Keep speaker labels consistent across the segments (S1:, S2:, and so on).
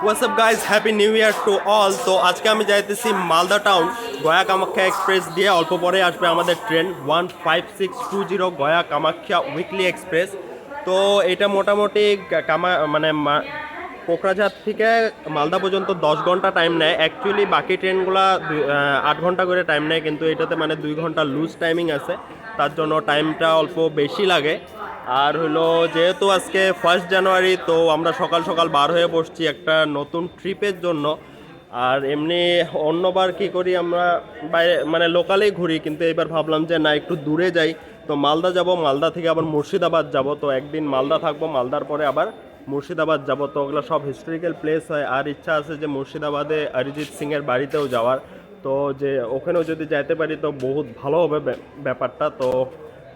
S1: WhatsApp guys, happy new year to all. তো আজকে আমি যাইতেছি মালদা টাউন। গয়া কামাখ্যা এক্সপ্রেস দিয়ে অল্প পরে আসবে আমাদের train 15620 Gaya Kamakhya weekly express. তো এটা মোটামুটি কোকরাঝার থেকে মালদা পর্যন্ত 10 ঘন্টা টাইম নেয়। অ্যাকচুয়ালি বাকি ট্রেনগুলো 8 ঘন্টা করে টাইম নেয়, কিন্তু এটাতে মানে 2 ঘন্টা লুজ টাইমিং আছে, তার জন্য টাইমটা অল্প বেশি লাগে। আর হলো যেহেতু আজকে 1 জানুয়ারি, তো আমরা সকাল সকাল বার হয়ে বসছি একটা নতুন ট্রিপের জন্য। আর এমনি অন্যবার কি করি, আমরা বাইরে মানে লোকালেই ঘুরি, কিন্তু এবার ভাবলাম যে না, একটু দূরে যাই। তো মালদা যাব, মালদা থেকে আবার মুর্শিদাবাদ যাব। তো একদিন মালদা থাকবো, মালদার পরে আবার মুর্শিদাবাদ যাব। তো ওগুলো সব হিস্টোরিক্যাল প্লেস হয়। আর ইচ্ছা আছে যে মুর্শিদাবাদে অরিজিৎ সিংয়ের বাড়িতেও যাওয়ার। তো যে ওখানেও যদি যাইতে পারি তো বহুত ভালো হবে ব্যাপারটা। তো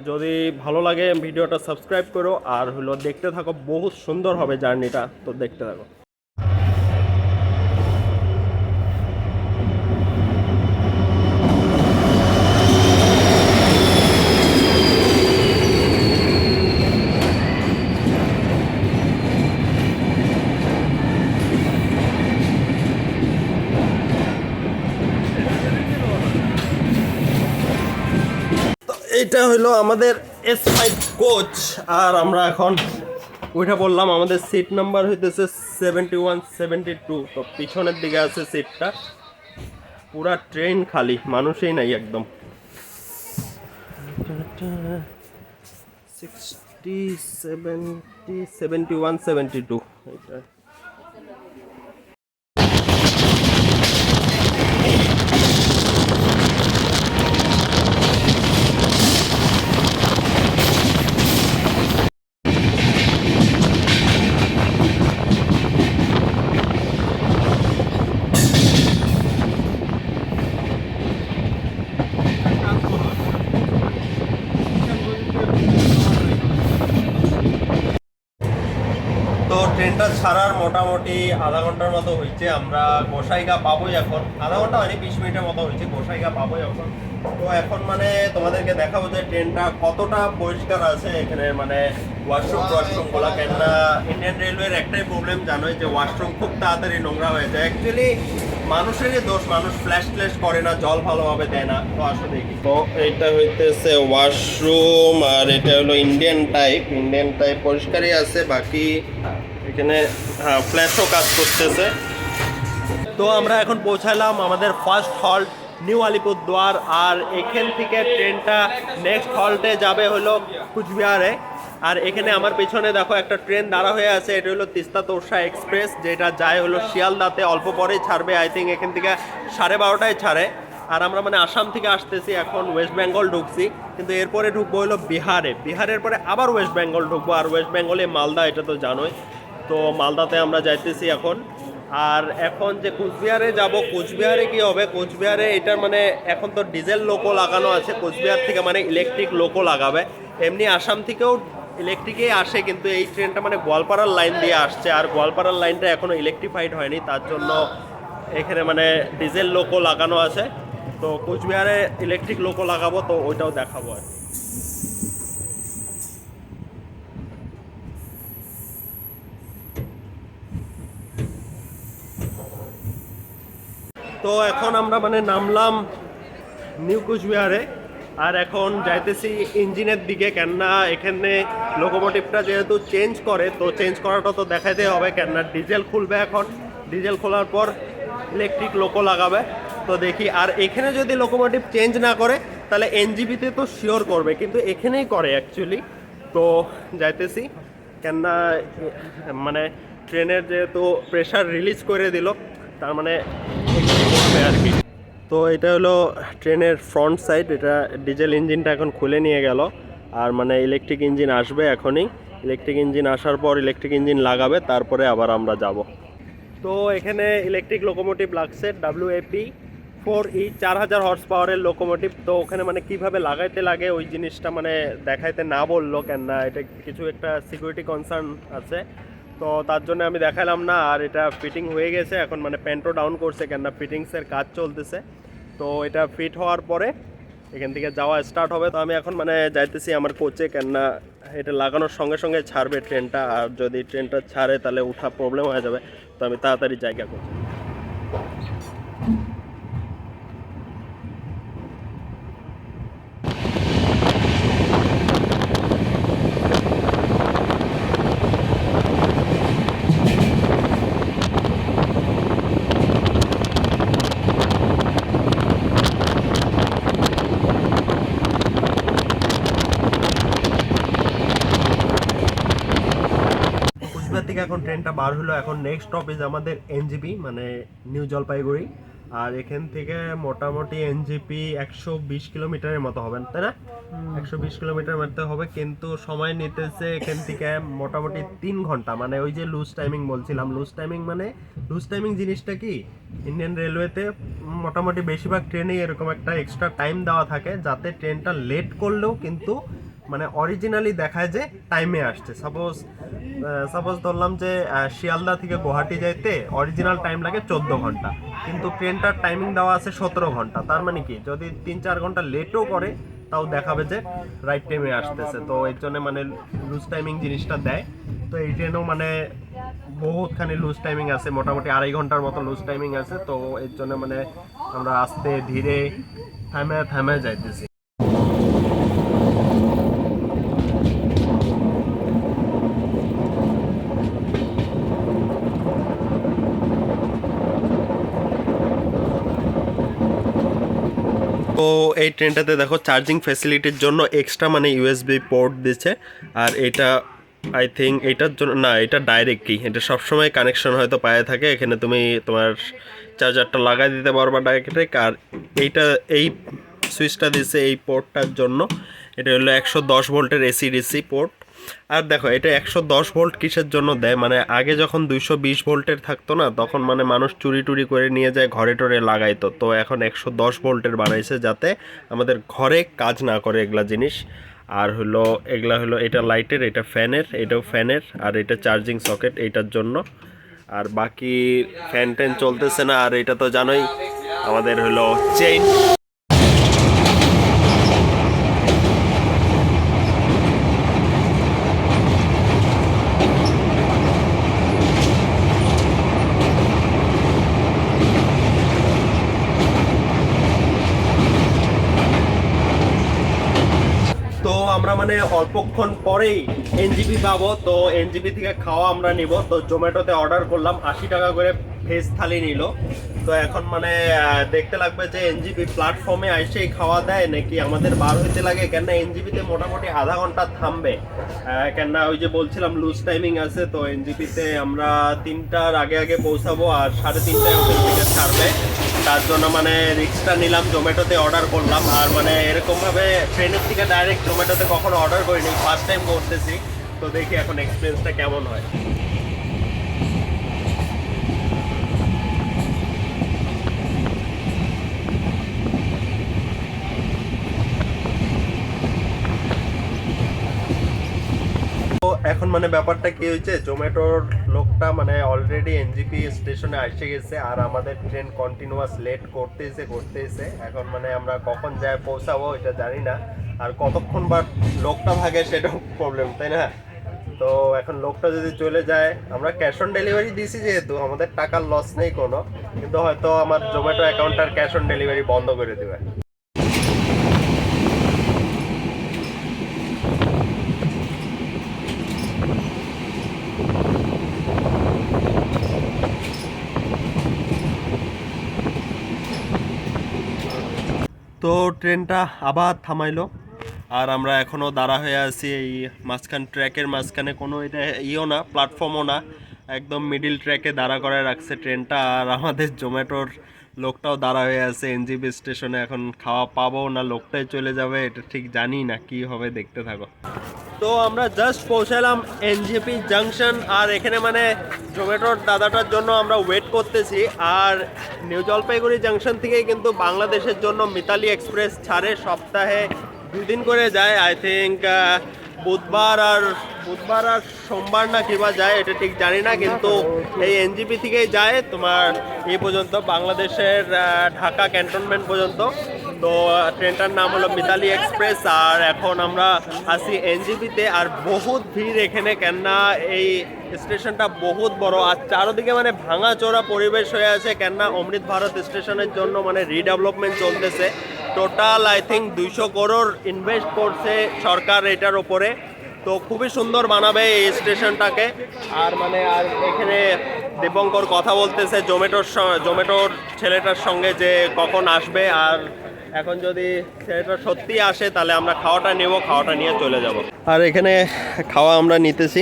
S1: যদি ভালো লাগে ভিডিওটা সাবস্ক্রাইব করো, আর হলো দেখতে থাকো, বহুত সুন্দর হবে জার্নিটা, তো দেখতে থাকো। এটা হলো আমাদের S5 কোচ, আর আমরা এখন ওইটা বললাম। আমাদের সিট নাম্বার হইতেছে 7172। তো পিছনের দিকে আছে সিটটা। পুরা ট্রেন খালি, মানুষই নাই একদম। 7172 এটা। তো ট্রেনটা ছাড়ার মোটামুটি আধা ঘন্টার মতো হয়েছে। আমরা গোসাইগা পাবোই এখন। আধা ঘন্টা হয়নি, 20 মিনিটের মতো হয়েছে। গোসাইগা পাবোই এখন। তো এখন মানে তোমাদেরকে দেখাবো যে ট্রেনটা কতটা পরিষ্কার আছে এখানে, মানে ওয়াশরুমগুলো। কেননা ইন্ডিয়ান রেলওয়ের একটাই প্রবলেম জানোই, যে ওয়াশরুম খুব তাড়াতাড়ি নোংরা হয়ে যায়। অ্যাকচুয়ালি মানুষেরই দোষ, মানুষ ফ্ল্যাশ করে না, জল ভালোভাবে দেয় না। তো আসলে দেখি, তো এইটা হইতেছে ওয়াশরুম, আর এটা হলো ইন্ডিয়ান টাইপ পরিষ্কারই আছে। বাকি এখানে ফ্ল্যাশও কাজ করতেছে। তো আমরা এখন পৌঁছালাম আমাদের ফার্স্ট হল্ট নিউ আলিপুরদুয়ার। আর এখান থেকে ট্রেনটা নেক্সট হল্টে যাবে হলো কুচবিহারে। আর এখানে আমার পেছনে দেখো একটা ট্রেন দাঁড়া হয়ে আছে, এটা হলো তিস্তা তোরসা এক্সপ্রেস, যেটা যায় হলো শিয়ালদাতে। অল্প পরেই ছাড়বে, আই থিঙ্ক এখান থেকে 12:30টায় ছাড়ে। আর আমরা মানে আসাম থেকে আসতেছি, এখন ওয়েস্ট বেঙ্গল ঢুকছি, কিন্তু এরপরে ঢুকবো হলো বিহারের পরে আবার ওয়েস্ট বেঙ্গল ঢুকবো। আর ওয়েস্ট বেঙ্গলে মালদা, এটা তো জানোই। তো মালদাতে আমরা যাইতেছি এখন। আর এখন যে কোচবিহারে যাব, কোচবিহারে কি হবে, কোচবিহারে এটার মানে এখন তো ডিজেল লোকো লাগানো আছে, কোচবিহার থেকে মানে ইলেকট্রিক লোকো লাগাবে। এমনি আসাম থেকেও ইলেকট্রিকেই আসে, কিন্তু এই ট্রেনটা মানে গোয়ালপাড়ার লাইন দিয়ে আসছে। আর গোয়ালপাড়ার লাইনটা এখনও ইলেকট্রিফাইড হয়নি, তার জন্য এখানে মানে ডিজেল লোকো লাগানো আছে। তো কোচবিহারে ইলেকট্রিক লোকো লাগাবো, তো ওইটাও দেখাবো আর। তো এখন আমরা মানে নামলাম নিউ কোচবিহারে। আর এখন যাইতেছি ইঞ্জিনের দিকে, কেননা এখানে লোকোমোটিভটা যেহেতু চেঞ্জ করে, তো চেঞ্জ করাটা তো দেখাইতে হবে। কেননা ডিজেল খুলবে এখন, ডিজেল খোলার পর ইলেকট্রিক লোকো লাগাবে। তো দেখি। আর এখানে যদি লোকোমোটিভ চেঞ্জ না করে তাহলে এনজিবিতে তো শিওর করবে, কিন্তু এখানেই করে অ্যাকচুয়ালি। তো যাইতেছি, কেননা মানে ট্রেনের যেহেতু প্রেশার রিলিজ করে দিল, তার মানে আর কি। তো এটা হলো ট্রেনের ফ্রন্ট সাইড, এটা ডিজেল ইঞ্জিনটা এখন খুলে নিয়ে গেল। আর মানে ইলেকট্রিক ইঞ্জিন আসবে এখনই। ইলেকট্রিক ইঞ্জিন আসার পর ইলেকট্রিক ইঞ্জিন লাগাবে, তারপরে আবার আমরা যাব। তো এখানে ইলেকট্রিক লোকোমোটিভ লাগছে, WAP 4E 4000 হর্স পাওয়ারের লোকোমোটিভ। তো ওখানে মানে কিভাবে লাগাইতে লাগে ওই জিনিসটা মানে দেখাইতে না বললো, কেননা এটা কিছু একটা সিকিউরিটি কনসার্ন আছে। তো তার জন্য আমি দেখালাম না। আর এটা ফিটিং হয়ে গেছে এখন, মানে প্যান্টও ডাউন করছে, কেননা ফিটিংসের কাজ চলতেছে। তো এটা ফিট হওয়ার পরে এখান থেকে যাওয়া স্টার্ট হবে। তো আমি এখন মানে যাইতেছি আমার কোচে, কেননা এটা লাগানোর সঙ্গে সঙ্গে ছাড়বে ট্রেনটা, আর যদি ট্রেনটা ছাড়ে তাহলে উঠা প্রবলেম হয়ে যাবে। তো আমি তাড়াতাড়ি জায়গা করছি। কুচবিহার থেকে এখন ট্রেনটা বার হলো। এখন নেক্সট স্টপেজ আমাদের এনজিপি, মানে নিউ জলপাইগুড়ি। আর এখান থেকে মোটামুটি এনজিপি 120 কিলোমিটারের মতো হবে, তাই না? 120 কিলোমিটার মতো হবে, কিন্তু সময় নিতেছে এখান থেকে মোটামুটি 3 ঘন্টা। মানে ওই যে লুজ টাইমিং বলছিলাম, লুজ টাইমিং মানে লুজ টাইমিং জিনিসটা কি, ইন্ডিয়ান রেলওয়েতে মোটামুটি বেশিরভাগ ট্রেনেই এরকম একটা এক্সট্রা টাইম দেওয়া থাকে, যাতে ট্রেনটা লেট করলেও কিন্তু মানে অরিজিনালি দেখায় যে টাইমে আসছে। সাপোজ ধরলাম যে শিয়ালদা থেকে গুয়াহাটি যাইতে অরিজিনাল টাইম লাগে 14 ঘন্টা, কিন্তু ট্রেনটার টাইমিং দেওয়া আছে 17 ঘন্টা। তার মানে কি, যদি 3-4 ঘন্টা লেটও করে তাও দেখাবে যে রাইট টাইমে আসতেছে। তো এর জন্য মানে লুজ টাইমিং জিনিসটা দেয়। তো এই ট্রেনেও মানে বহুতখানি লুজ টাইমিং আছে, মোটামুটি 2.5 ঘন্টার মতো লুজ টাইমিং আছে। তো এর জন্য মানে আমরা আস্তে ধীরে থামে থামে যাইতেছি। তো এই ট্রেনটাতে দেখো চার্জিং ফ্যাসিলিটির জন্য এক্সট্রা মানে ইউএসবি পোর্ট দিচ্ছে। আর এটা আই থিঙ্ক এটার জন্য না, এটা ডাইরেক্ট কি, এটা সবসময় কানেকশন হয়তো পায়ে থাকে। এখানে তুমি তোমার চার্জারটা লাগাই দিতে পারবা ডাইরেক্ট। আর এইটা এই সুইচটা দিচ্ছে এই পোর্টটার জন্য। এটা হলো 110 ভোল্টের এসি ডিসি পোর্ট। আর দেখো এটা 110 ভোল্ট কিসের জন্য দেয়, মানে আগে যখন 220 ভোল্টের থাকতো না, তখন মানে মানুষ চুরি টুরি করে নিয়ে যায় ঘরে টরে লাগাইতো। তো এখন 110 ভোল্টের বানাইছে, যাতে আমাদের ঘরে কাজ না করে এগুলা জিনিস। আর হলো এগুলা হলো, এটা লাইটের, এটা ফ্যানের, এটাও ফ্যানের, আর এটা চার্জিং সকেট এইটার জন্য। আর বাকি ফ্যান ট্যান চলতেছে না। আর এটা তো জানোই আমাদের হলো চেইন। তো আমরা মানে অল্পক্ষণ পরেই এনজিপি পাবো। তো এনজিপি থেকে খাওয়া আমরা নিব। তো জোম্যাটোতে অর্ডার করলাম, 80 টাকা করে ভেজ থালি নিল। তো এখন মানে দেখতে লাগবে যে এনজিপি প্ল্যাটফর্মে এসেই খাওয়া দেয় নাকি আমাদের বার হইতে লাগে। কেননা এনজিপিতে মোটামুটি আধা ঘন্টা থামবে, কেননা ওই যে বলছিলাম লুজ টাইমিং আছে। তো এনজিপিতে আমরা 3টার আগে আগে পৌঁছাবো, আর 3:30টায় ওখান থেকে ছাড়বে। তার জন্য মানে রিক্সটা নিলাম, জোম্যাটোতে অর্ডার করলাম। আর মানে এরকমভাবে ট্রেনের থেকে ডাইরেক্ট জোম্যাটোতে কখনো অর্ডার করিনি, ফার্স্ট টাইম করতেছি। তো দেখি এখন এক্সপিরিয়েন্সটা কেমন হয়। তো এখন মানে ব্যাপারটা কি হয়েছে, জোম্যাটোর লোকটা মানে অলরেডি এনজিপি স্টেশনে এসে গেছে, আর আমাদের ট্রেন কন্টিনিউয়াস লেট করতেইছে। এখন মানে আমরা কখন যায় পৌঁছাবো এটা জানি না, আর কতক্ষণ বার লোকটা থাকে সেটাও প্রবলেম, তাই না? তো এখন লোকটা যদি চলে যায়, আমরা ক্যাশ অন ডেলিভারি দিয়েছি যেহেতু আমাদের টাকার লস নেই কোনো, কিন্তু হয়তো আমার জোম্যাটো অ্যাকাউন্টটার ক্যাশ অন ডেলিভারি বন্ধ করে দেবে। তো ট্রেনটা আবার থামাইলো, আর আমরা এখনও দাঁড়া হয়ে আছি এই ট্র্যাকের মাঝখানে। কোনো এটা ইও না, প্ল্যাটফর্মও না, একদম মিডিল ট্র্যাকে দাঁড়া করে রাখছে ট্রেনটা। আর আমাদের জোম্যাটোর লোকটাও দাঁড়া হয়ে আছে এনজিপি স্টেশনে। এখন খাওয়া পাবো না লোকটাই চলে যাবে, এটা ঠিক জানি না, কি হবে দেখতে থাকো। তো আমরা জাস্ট পৌঁছালাম এনজিপি জাংশন, আর এখানে মানে জোম্যাটোর দাদাটার জন্য আমরা ওয়েট করতেছি। আর নিউ জলপাইগুড়ি জাংশন থেকে কিন্তু বাংলাদেশের জন্য মিতালি এক্সপ্রেস ছাড়ে, সপ্তাহে 2 দিন করে যায়। আই থিঙ্ক বুধবার আর সোমবার না কিবা যায়, এটা ঠিক জানি না, কিন্তু এই এনজিপি থেকেই যায় তোমার এই পর্যন্ত, বাংলাদেশের ঢাকা ক্যান্টনমেন্ট পর্যন্ত। তো ট্রেনটার নাম হলো মিতালি এক্সপ্রেস। আর এখন আমরা আছি এনজিপিতে। আর বহুত ভিড় এখানে, কেননা এই স্টেশনটা বহুত বড় আর চারোদিকে মানে ভাঙাচোরা পরিবেশ হয়ে আছে, কেননা অমৃত ভারত স্টেশনের জন্য মানে রিডেভেলপমেন্ট চলতেছে। Total I think 200 crore invest করছে সরকার এটার ওপরে। তো খুবই সুন্দর বানাবে এই স্টেশনটাকে। আর মানে আর এখানে দীপঙ্কর কথা বলতেছে জোম্যাটোর ছেলেটার সঙ্গে যে কখন আসবে। আর এখন যদি ছেলেটা সত্যি আসে তাহলে আমরা খাওয়াটা নেব, খাওয়াটা নিয়ে চলে যাব। আর এখানে খাওয়া আমরা নিতেছি,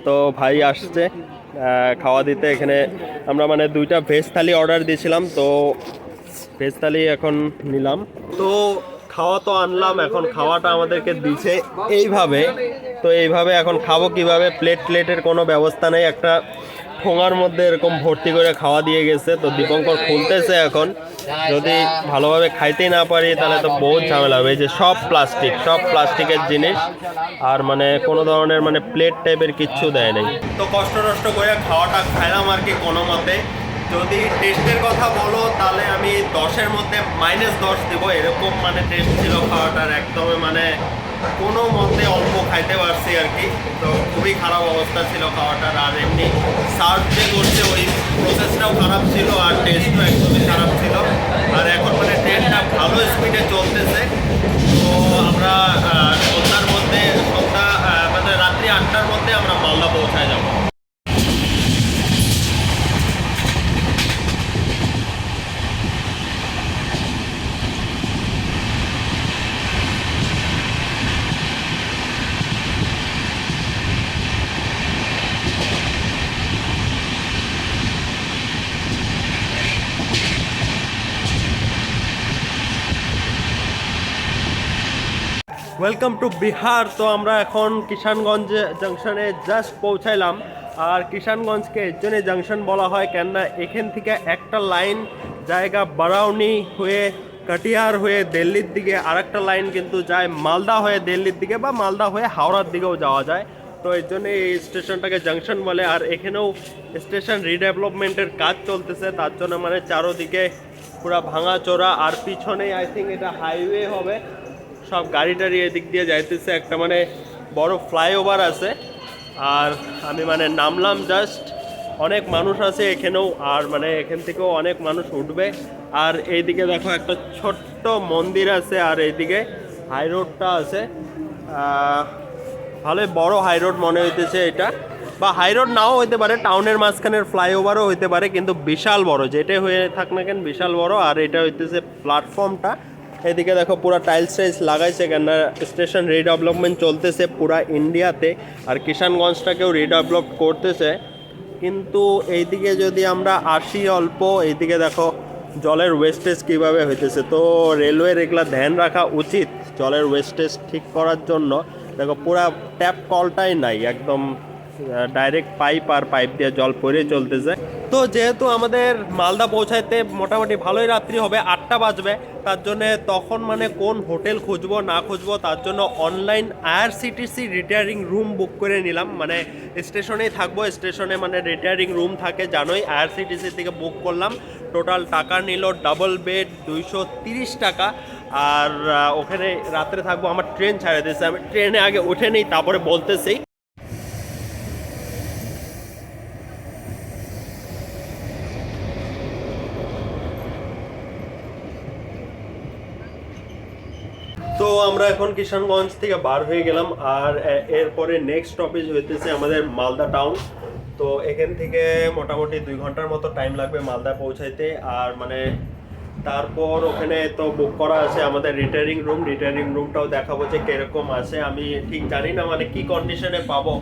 S1: তো ভাই আসছে খাওয়া দিতে। এখানে আমরা মানে 2টা ভেজ থালি অর্ডার দিয়েছিলাম, তো ভেজ থালি এখন নিলাম। তো খাওয়া তো আনলাম, এখন খাওয়াটা আমাদেরকে দিছে এইভাবে। তো এইভাবে এখন খাবো কিভাবে, প্লেটের কোনো ব্যবস্থা নেই। একটা ঠোঙার মধ্যে এরকম ভর্তি করে খাওয়া দিয়ে গেছে। তো দীপঙ্কর খুলতেছে এখন। যদি ভালোভাবে খাইতেই না পারি তাহলে তো বহুত ঝামেলা হবে। এই যে সব প্লাস্টিকের জিনিস, আর মানে কোনো ধরনের মানে প্লেট টাইপের কিচ্ছু দেয় নাই। তো কষ্ট করে খাওয়াটা খাইলাম আর কি কোনো মতে। যদি টেস্টের কথা বলো তাহলে আমি 10-এর মধ্যে -10 দেবো। এরকম মানে টেস্ট ছিল খাওয়াটার, একদমই মানে কোনো মতে অল্প খাইতে পারছি আর কি। তো খুবই খারাপ অবস্থা ছিল খাওয়াটার। আর এমনি সার্ভ যে করছে ওই প্রসেসটাও খারাপ ছিল, আর টেস্টও একদমই খারাপ ছিল। আর এখন মানে ট্রেনটা ভালো স্পিডে চলতেছে। তো আমরা মানে রাত্রি 8টার মধ্যে আমরা মালদা পৌঁছায় যাব। Welcome to Bihar. তো আমরা এখন কিষানগঞ্জ জাংশনে জাস্ট পৌঁছাইলাম। আর কিষানগঞ্জকে এর জন্য জাংশন বলা হয় কেননা এখান থেকে একটা লাইন জায়গা বারাউনি হয়ে কাটিহার হয়ে দিল্লির দিকে, আর একটা লাইন কিন্তু যায় মালদা হয়ে দিল্লির দিকে বা মালদা হয়ে হাওড়ার দিকেও যাওয়া যায়। তো এর জন্য এই স্টেশনটাকে জাংশন বলে। আর এখানেও স্টেশন রিডেভেলপমেন্টের কাজ চলতেছে, তার জন্য মানে চারোদিকে পুরা ভাঙাচোরা। আর পিছনেই আই থিঙ্ক এটা হাইওয়ে হবে, সব গাড়ি টাড়ি এদিক দিয়ে যাইতেছে। একটা মানে বড় ফ্লাইওভার আছে। আর আমি মানে নামলাম জাস্ট, অনেক মানুষ আছে এখানেও। আর মানে এখান থেকেও অনেক মানুষ উঠবে। আর এইদিকে দেখো একটা ছোট্ট মন্দির আছে, আর এইদিকে হাই রোডটা আছে। ভালোই বড় হাই রোড মনে হইতেছে এটা, বা হাই রোড নাও হইতে পারে, টাউনের মাঝখানের ফ্লাইওভারও হইতে পারে, কিন্তু বিশাল বড় যেটাই হয়ে থাক না কেন বিশাল বড়। আর এটা হইতেছে প্ল্যাটফর্মটা। এদিকে দেখো পুরো টাইলস লাগাইছে, কেন স্টেশন রিডেভেলপমেন্ট চলতেছে পুরা ইন্ডিয়াতে। আর কিষানগঞ্জটাকেও রিডেভেলপ করতেছে। কিন্তু এইদিকে যদি আমরা আসি অল্প, এইদিকে দেখো জলের ওয়েস্টেজ কীভাবে হইতেছে। তো রেলওয়ের এগুলা ধ্যান রাখা উচিত জলের ওয়েস্টেজ ঠিক করার জন্য। দেখো পুরা ট্যাপ কলটাই নাই, একদম ডাইরেক্ট পাইপ, আর পাইপ দিয়ে জল পরে চলতেছে। তো যেহেতু আমাদের মালদা পৌঁছাইতে মোটামুটি ভালোই রাত্রি হবে, 8টা বাজবে, তার জন্য তখন মানে কোন হোটেল খুঁজবো না খুঁজবো তার জন্য online IRCTC retiring room book করে নিলাম। মানে স্টেশনেই থাকবো, স্টেশনে মানে রিটায়ারিং রুম থাকে জানোই, আইআরসিটিসি থেকে বুক করলাম। টোটাল টাকা নিল ডাবল বেড 230 টাকা। আর ওখানে রাত্রে থাকবো। আমার ট্রেন ছাড়ে দিয়েছে, আমি ট্রেনে আগে উঠে নিই তারপরে বলতেছি। তো আমরা এখন কিষানগঞ্জ থেকে বার হয়ে গেলাম। আর এরপরে নেক্সট স্টপেজ হইতেছে আমাদের মালদা টাউন। তো এখান থেকে মোটামুটি 2 ঘন্টার মতো টাইম লাগবে মালদা পৌঁছাইতে। আর মানে তারপর ওখানে তো বুক করা আছে আমাদের রিটায়ারিং রুমটাও দেখাবো যে কিরকম আছে। আমি ঠিক জানি না মানে কি কন্ডিশনে পাবো,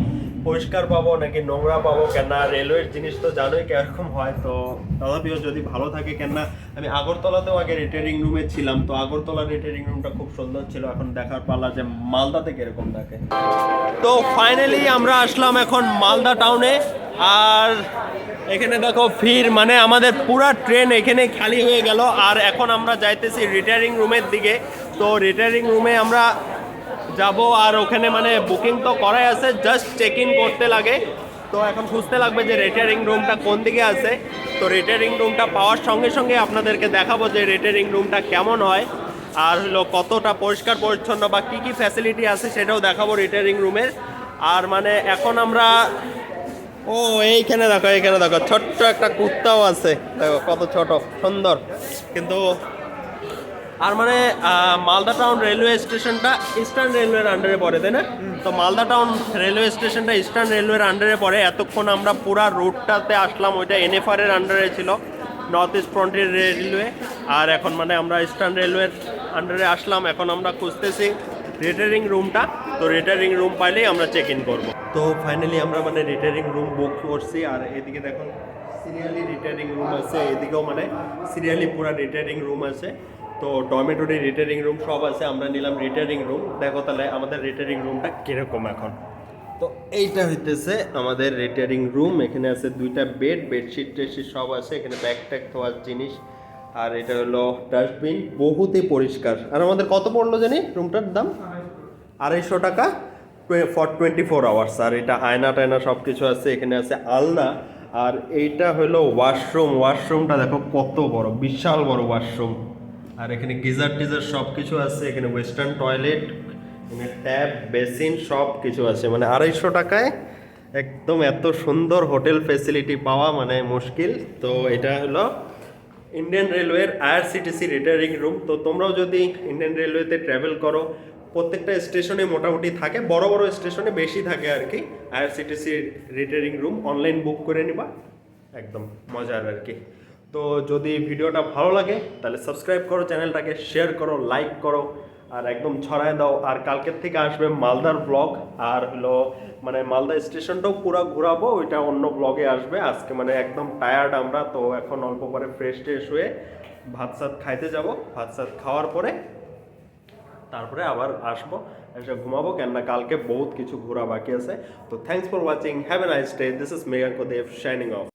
S1: পরিষ্কার পাবো নাকি নোংরা পাবো, কেননা রেলওয়ের জিনিস তো জানোই কিরকম হয়। তো তথাপিও যদি ভালো থাকে, কেননা আমি আগরতলাতেও আগে রিটায়ারিং রুমে ছিলাম, তো আগরতলার রিটায়ারিং রুমটা খুব সুন্দর ছিল। এখন দেখার পালা যে মালদাতে কিরকম থাকে। তো ফাইনালি আমরা আসলাম এখন মালদা টাউনে। আর এখানে দেখো ভিড়, মানে আমাদের পুরা ট্রেন এখানে খালি হয়ে গেল। আর এখন আমরা যাইতেছি রিটায়ারিং রুমের দিকে। তো রিটায়ারিং রুমে আমরা যাব। আর ওখানে মানে বুকিং তো করাই আছে, জাস্ট চেক ইন করতে লাগে। তো এখন খুঁজতে লাগবে যে রিটায়ারিং রুমটা কোন দিকে আছে। তো রিটায়ারিং রুমটা পাওয়ার সঙ্গে সঙ্গে আপনাদেরকে দেখাবো যে রিটায়ারিং রুমটা কেমন হয়। আর হলো কতটা পরিষ্কার পরিচ্ছন্ন বা কী কী ফ্যাসিলিটি আছে সেটাও দেখাবো রিটায়ারিং রুমের। আর মানে এখন আমরা এইখানে দেখো ছোট্ট একটা কুত্তাও আছে, দেখো কত ছোট সুন্দর কিন্তু। আর মানে মালদা টাউন রেলওয়ে স্টেশনটা ইস্টার্ন রেলওয়ের আন্ডারে পড়ে, তাই না? তো মালদা টাউন রেলওয়ে স্টেশনটা ইস্টার্ন রেলওয়ের আন্ডারে পড়ে। এতক্ষণ আমরা পুরা রুটটাতে আসলাম, ওইটা এনএফআর এর আন্ডারে ছিল, নর্থ ইস্ট ফ্রন্টিয়ার রেলওয়ে। আর এখন মানে আমরা ইস্টার্ন রেলওয়ের আন্ডারে আসলাম, এখন আমরা খুঁজতেছি রিটায়ারিং রুমটা। তো রিটায়ারিং রুম পাইলেই আমরা চেক ইন করবো। তো ফাইনালি আমরা মানে রিটায়ারিং রুম বুক করছি। আর এদিকে দেখুন সিরিয়ালি রিটায়ারিং রুম আছে, এদিকেও মানে সিরিয়ালি পুরা রিটায়ারিং রুম আছে। তো ডরমেটরি রিটায়ারিং রুম সব আছে, আমরা নিলাম রিটায়ারিং রুম। দেখো তাহলে আমাদের রিটায়ারিং রুমটা কিরকম এখন। তো এইটা হইতেছে আমাদের রিটায়ারিং রুম। এখানে আছে 2টা বেড, বেডশিট টেডশিট সব আছে, এখানে ব্যাগ ট্যাগ ধোয়ার জিনিস। আর এটা হলো ডাস্টবিন, বহুতই পরিষ্কার। আর আমাদের কত পড়লো জানি রুমটার দাম? 250 টাকা ফর 24 আওয়ার্স। আর এটা আয়না টায়না সব কিছু আছে, এখানে আছে আলনা। আর এইটা হলো ওয়াশরুম, ওয়াশরুমটা দেখো কত বড়, বিশাল বড় ওয়াশরুম। আর এখানে গিজার টিজার সব কিছু আছে, এখানে ওয়েস্টার্ন টয়লেট, এখানে ট্যাপ বেসিন সব কিছু আছে। মানে 250 টাকায় একদম এত সুন্দর হোটেল ফেসিলিটি পাওয়া মানে মুশকিল। তো এটা হলো ইন্ডিয়ান রেলওয়ের আইআরসিটিসি রিটায়ারিং রুম। তো তোমরাও যদি ইন্ডিয়ান রেলওয়েতে ট্রাভেল করো, প্রত্যেকটা স্টেশনে মোটামুটি থাকে, বড় বড় স্টেশনে বেশি থাকে আর কি IRCTC retiring room. Online book করে নিবা, একদম মজার আর কি। তো যদি ভিডিওটা ভালো লাগে তাহলে সাবস্ক্রাইব করো চ্যানেলটাকে, শেয়ার করো, লাইক করো, আর একদম ছড়ায় দাও। আর কালকের থেকে আসবে মালদার ব্লগ। আর হলো মানে মালদা স্টেশনটাও পুরো ঘোরাবো, ওইটা অন্য ব্লগে আসবে। আজকে মানে একদম টায়ার্ড আমরা, তো এখন অল্প পরে ফ্রেশ ট্রেশ হয়ে ভাত সাত খাইতে যাব। ভাত সাত খাওয়ার পরে তারপরে আবার আসবো, এসে ঘুমাবো, কেননা কালকে বহুত কিছু ঘোরা বাকি আছে। তো thanks for watching, have a nice day. This is Meghank Dev signing of.